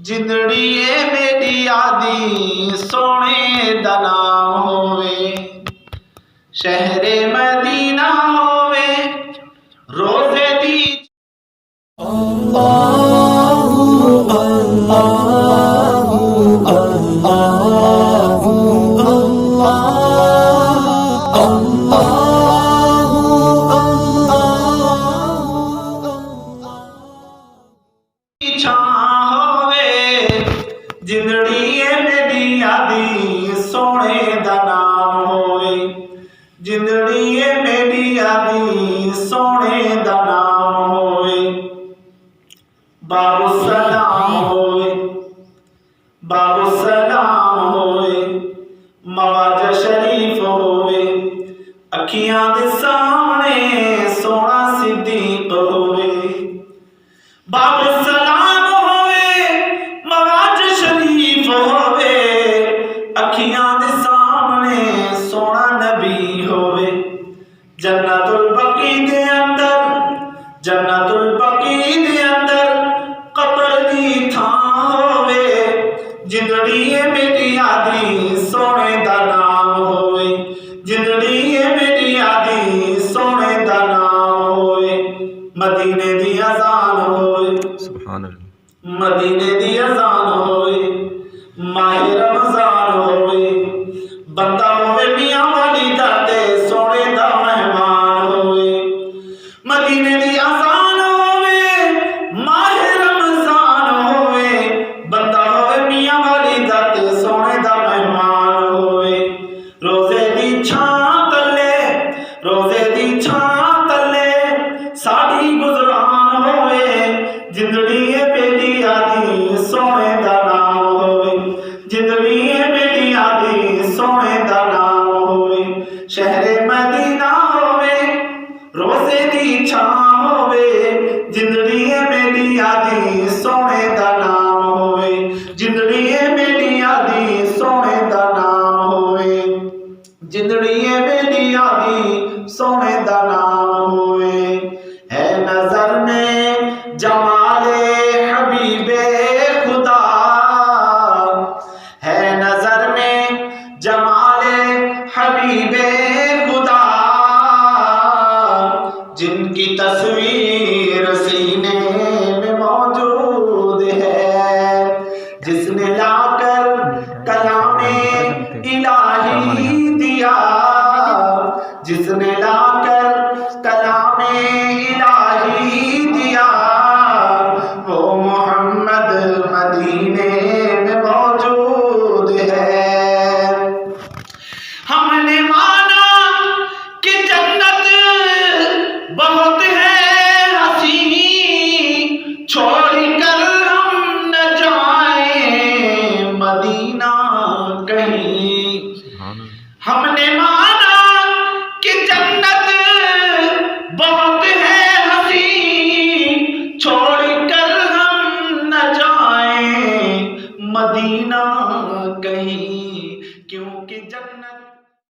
जिंदड़ी मेरी आदि सोने दा नाम होवे, शहरे मदीना होवे, रोजे दी अल्लाहु अल्लाहु अल्लाहु अल्लाहु जिंदड़ी मेरी आदि सोने दा नाम होवे, जिंदड़ी मेरी आदि सोने दा नाम होवे। बाबू सलाम होवे, बाबू सलाम होवे, मवाजा शरीफ होवे, अखियां दे सामने सोना सिद्दीक होवे। बाबू सलाम होवे, मवाजा शरीफ होवे, अखियां दे सामने सोना नबी होवे। जन्नतुल बकी दे अंदर, जन्नतुल बकी दे अंदर कब्र दी थां होवे, जिंदड़ी मेरी आदि सोने दा नाम होवे, जिंदड़ी मेरी आदि सोने दा नाम होवे। मदीने दी अजान होवे, सुभान अल्लाह, मदीने दी अजान होवे, माहे रमजान होवे, बंदा होवे मियां वाली दा ते सोने दा मेहमान होवे। मदीने दी अजान होवे, माहे रमजान होवे, बंदा होवे मियां वाली दा ते सोने दा मेहमान होवे। रोजे दी छां तले, रोजे दी छां तले साडी गुजरान होवे, जिंदड़ी मेरी आदि सोने दा नाम होवे, जिंदड़ी मेरी आदि सोने दा नाम होवे। शहरे मदीना होवे, रोजे दी छां होवे, जिंदड़ी मेरी आदि सोने दा नाम होवे, जिंदड़ी मेरी आदि सोने दा नाम होवे, जिंदड़ी मेरी आदि सोने दा नाम होवे। है नजर में जमा